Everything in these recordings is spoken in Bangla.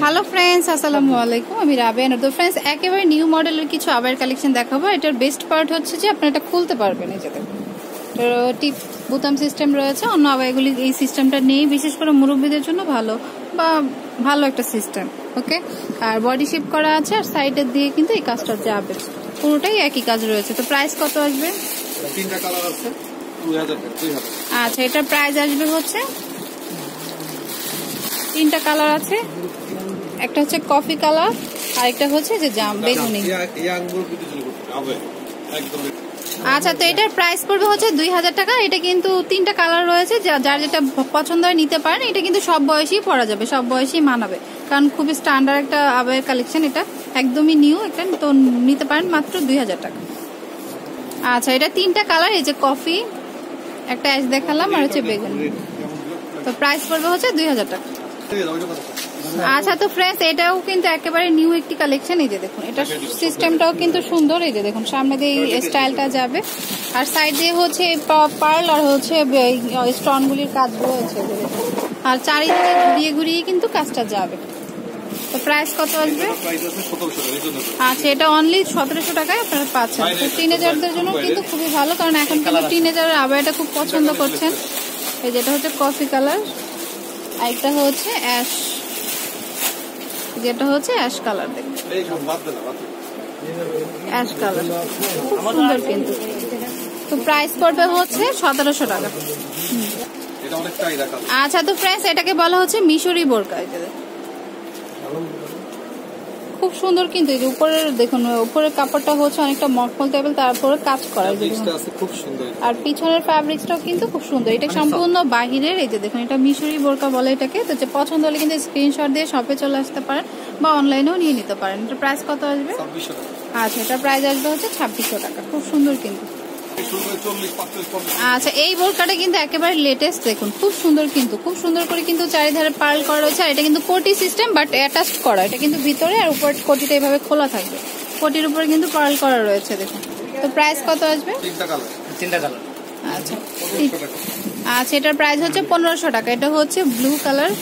হ্যালো ফ্রেন্ডস, আসসালামু আলাইকুম। আমি রাবেয়া। তো ফ্রেন্ডস, একেবারে নিউ মডেলের কিছু আবায়ের কালেকশন দেখাবো। এটার বেস্ট পার্ট হচ্ছে যে আপনি এটা খুলতে পারবেন। এই যে দেখুন, টিপ বোতাম সিস্টেম রয়েছে। অন্য আবায়াগুলি এই সিস্টেমটা নেই, বিশেষ করে মুরব্বীদের জন্য ভালো একটা সিস্টেম। ওকে, আর বডি শেপ করা আছে, আর সাইডের দিয়ে কিন্তু এই কাজটা যাবে। পুরোটাই একই কাজ রয়েছে। তো প্রাইস কত আসবে? তিনটা কালার আছে, 2000 টাকা। আচ্ছা, এটার প্রাইস আসবে হচ্ছে, তিনটা কালার আছে, একটা হচ্ছে কফি কালার, আর একটা হচ্ছে যে বেগুনি। আচ্ছা, তো এটার প্রাইস পড়বে হচ্ছে 2000 টাকা। এটা কিন্তু তিনটা কালার রয়েছে, যার যেটা পছন্দ হয় নিতে পারেন। এটা কিন্তু সব বয়সেই পরা যাবে, সব বয়সেই মানাবে, কারণ খুবই স্ট্যান্ডার্ড একটা আবায়ের কালেকশন। এটা একদমই নিউ একটা, তো নিতে পারেন মাত্র 2000 টাকা। আচ্ছা, এটা তিনটা কালার, এই যে কফি, একটা অ্যাশ দেখালাম, আর হচ্ছে বেগুনি। তো প্রাইস পড়বে হচ্ছে 2000 টাকা। আচ্ছা, তো ফ্রেন্ডস, এটাও কিন্তু একেবারে নিউ একটি কালেকশন। এই যে দেখুন, এটা সিস্টেমটাও কিন্তু সুন্দর। এই যে দেখুন, সামনে দিয়ে এই স্টাইলটা যাবে, আর সাইড দিয়ে হচ্ছে পার্ল আর হচ্ছে স্টোনগুলির কাজ রয়েছে, আর চারিদিকে ঘুরিয়ে ঘুরিয়ে কিন্তু কাজটা যাবে। তো প্রাইস কত আসবে? আচ্ছা, এটা অনলি 1700 টাকায় আপনারা পাচ্ছেন। তো টিনেজারদের জন্য কিন্তু খুবই ভালো, কারণ এখন কিন্তু টিনেজার আবায়াটা খুব পছন্দ করছেন। এই যেটা হচ্ছে কফি কালার, আর একটা হচ্ছে অ্যাশ, যেটা হচ্ছে অ্যাশ কালার। দেখুন, অ্যাশ কালার খুব সুন্দর কিন্তু। তো প্রাইস পড়বে হচ্ছে 1700 টাকা। আচ্ছা, তো ফ্রেন্ডস, এটাকে বলা হচ্ছে মিশরি বোরকা। খুব সুন্দর কিন্তু। এই যে উপরের দেখুন, উপরের কাপড়টা হচ্ছে অনেকটা মখমল টাইপের, তারপরে কাজ করা, খুব সুন্দর। আর পিছনের ফ্যাব্রিক্সটাও কিন্তু খুব সুন্দর। এটা সম্পূর্ণ বাহিরের। এই যে দেখুন, এটা মিশরি বোরকা বলে এটাকে। তো যে পছন্দ হলে কিন্তু স্ক্রিনশট দিয়ে শপে চলে আসতে পারেন, বা অনলাইনেও নিয়ে নিতে পারেন। এটা প্রাইস কত আসবে? আচ্ছা, এটা প্রাইস আসবে হচ্ছে 2600 টাকা। খুব সুন্দর কিন্তু। আচ্ছা, এই বোরকাটা কিন্তু একেবারে লেটেস্ট। দেখুন, খুব সুন্দর কিন্তু, খুব সুন্দর করে কিন্তু চারিধারে পার্ল করা রয়েছে। আর এটা কিন্তু কোটি সিস্টেম, বাট অ্যাটাচ করা। এটা কিন্তু ভিতরে, আর উপর কোটিটা এইভাবে খোলা থাকবে। কোটির উপরে কিন্তু পার্ল করা রয়েছে। দেখুন, তো প্রাইস কত আসবে? তিনটা কালার। আচ্ছা, আচ্ছা, এটার প্রাইস হচ্ছে 1500 টাকা। এটা হচ্ছে ব্লু কালার,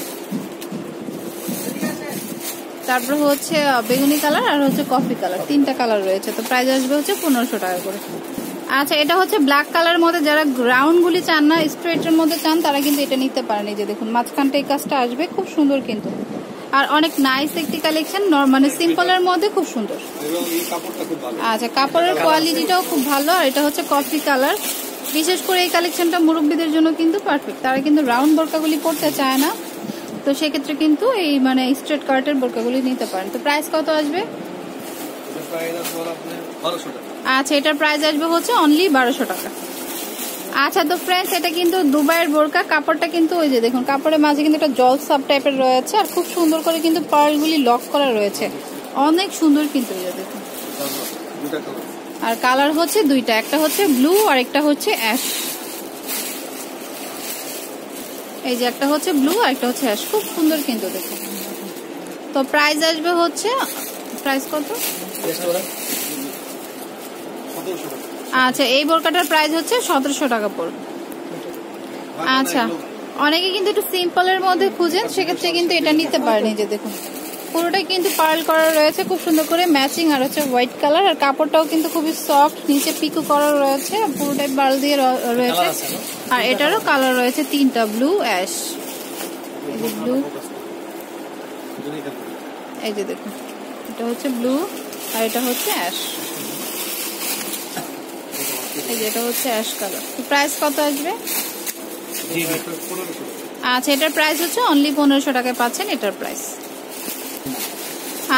তারপর হচ্ছে বেগুনি কালার, আর হচ্ছে কফি কালার। তিনটা কালার রয়েছে। তো প্রাইস আসবে হচ্ছে 1500 টাকা করে। আচ্ছা, এটা হচ্ছে ব্ল্যাক কালার মধ্যে, যারা গ্রাউন্ড গুলি চান না, স্ট্রেটের মধ্যে চান, তারা কিন্তু এটা নিতে পারেন। এই যে দেখুন, মাঝখানটা এই কাজটা আসবে, খুব সুন্দর কিন্তু, আর অনেক নাইস একটি কালেকশন। মানে সিম্পলের মধ্যে খুব সুন্দর। আচ্ছা, কাপড়ের কোয়ালিটিটাও খুব ভালো। আর এটা হচ্ছে কফি কালার। বিশেষ করে এই কালেকশনটা মুরব্বীদের জন্য কিন্তু পারফেক্ট। তারা কিন্তু রাউন্ড বোরকাগুলি পরতে চায় না, তো সেক্ষেত্রে কিন্তু এই মানে স্ট্রেট কার্টের বোরকাগুলি নিতে পারেন। তো প্রাইস কত আসবে? আচ্ছা, এটার প্রাইস আসবে হচ্ছে অনলি 1200 টাকা। আচ্ছা, তো ফ্রেন্ডস, এটা কিন্তু দুবাইয়ের বোরকা। কাপড়টা কিন্তু ওই যে দেখুন, কাপড়ের মাঝে কিন্তু একটা জল সাপ টাইপের রয়েছে, আর খুব সুন্দর করে কিন্তু পার্লগুলি লক করা রয়েছে। অনেক সুন্দর কিন্তু, এই যে দেখুন। আর কালার হচ্ছে দুইটা, একটা হচ্ছে ব্লু আর একটা হচ্ছে অ্যাশ। এই যে একটা হচ্ছে ব্লু আর একটা হচ্ছে অ্যাশ, খুব সুন্দর কিন্তু দেখুন। তো প্রাইস আসবে হচ্ছে, প্রাইস কত? আচ্ছা, এই বোরকাটার প্রাইস হচ্ছে 1700 টাকা পড়বে। আচ্ছা, অনেকে কিন্তু একটু সিম্পলের মধ্যে খুঁজেন, সেক্ষেত্রে কিন্তু এটা নিতে পারেন। এই যে দেখুন, পুরোটাই কিন্তু পার্ল করা রয়েছে খুব সুন্দর করে, ম্যাচিং, আর হচ্ছে হোয়াইট কালার। আর কাপড়টাও কিন্তু খুবই সফট, নিচে পিকো করা রয়েছে, পুরোটাই পার্ল দিয়ে রয়েছে। আর এটারও কালার রয়েছে তিনটা, ব্লু, অ্যাশ। এই যে ব্লু, এই যে দেখুন, এটা হচ্ছে ব্লু, আর এটা হচ্ছে অ্যাশ। এই যে এটা হচ্ছে অ্যাশ কালার। তো প্রাইস কত আসবে? আচ্ছা, এটার প্রাইস হচ্ছে অনলি 1500 টাকায় পাচ্ছেন এটার প্রাইস।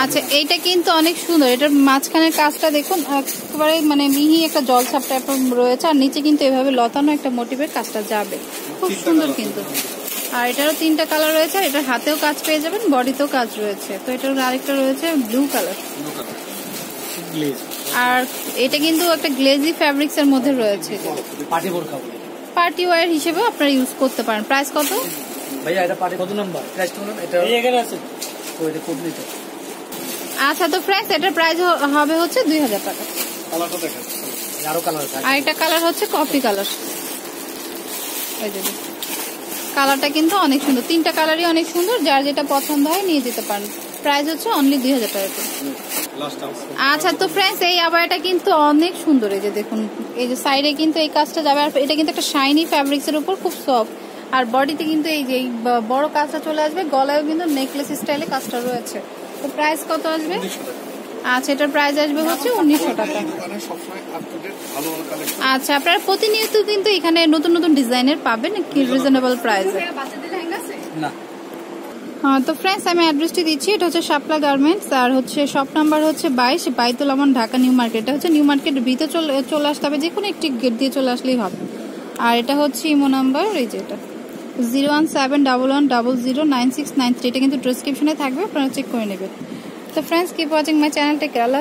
আচ্ছা, এইটা কিন্তু অনেক সুন্দর। এটার মাঝখানের কাজটা দেখুন, একেবারে মানে মিহি একটা জলছাপ টাইপের রয়েছে, আর নিচে কিন্তু এভাবে লতানো একটা মোটিভের কাজটা যাবে, খুব সুন্দর কিন্তু। আর এটারও তিনটা কালার রয়েছে, আর এটার হাতেও কাজ পেয়ে যাবেন, বডিতেও কাজ রয়েছে। তো এটার আরেকটা রয়েছে ব্লু কালার, আর এটা কিন্তু একটা গ্লেজি ফ্যাব্রিক্স এর মধ্যে রয়েছে। পার্টি ওয়্যার হিসেবে আপনারা ইউজ করতে পারেন। প্রাইস কত ভাইয়া? এটা পার্টি কত নাম্বার? প্রাইস তো এটা এখানে আছে, ওইটা কোড নিতে। আচ্ছা, তো ফ্রেন্ডস, এটার প্রাইস হবে হচ্ছে 2000 টাকা। কালারটা দেখেন, আরো কালার আছে। আর এটা কালার হচ্ছে কফি কালার। এই যে কালারটা কিন্তু অনেক সুন্দর, 3টা কালারই অনেক সুন্দর, যার যেটা পছন্দ হয় নিয়ে যেতে পারেন। প্রাইস হচ্ছে অনলি 2000 টাকা করে। আচ্ছা তো ফ্রেন্ডস, এই আবায়াটা কিন্তু অনেক সুন্দর। এই যে দেখুন, এই যে সাইডে কিন্তু এই কাজটা যাবে, আর এটা কিন্তু একটা শাইনি ফ্যাব্রিক্স এর উপর, খুব সফট। আর বডিতে কিন্তু এই যে বড় কাজটা চলে আসবে, গলায়ও কিন্তু নেকলেস স্টাইলে কাজটা রয়েছে। তো প্রাইস কত আসবে? আচ্ছা, এটার প্রাইস আসবে হচ্ছে 1900 টাকা। আচ্ছা, আপনারা প্রতিনিয়ত কিন্তু এখানে নতুন নতুন ডিজাইনের পাবেন কি রিজনেবল প্রাইসে। হ্যাঁ তো ফ্রেন্ডস, আমি অ্যাড্রেসটি দিচ্ছি। এটা হচ্ছে শাপলা গার্মেন্টস, আর হচ্ছে শপ নাম্বার হচ্ছে 22, বাইতুল আমান, ঢাকা নিউ মার্কেট। এটা হচ্ছে নিউ মার্কেটের ভিতরে চলে আসতে হবে, যে কোনো একটি গেট দিয়ে চলে আসলেই হবে। আর এটা হচ্ছে ইমো নাম্বার, এই যে এটা 01711009693। এটা কিন্তু ডেসক্রিপশনে থাকবে, আপনারা চেক করে নেবেন। তো friends, keep watching my channel, take care.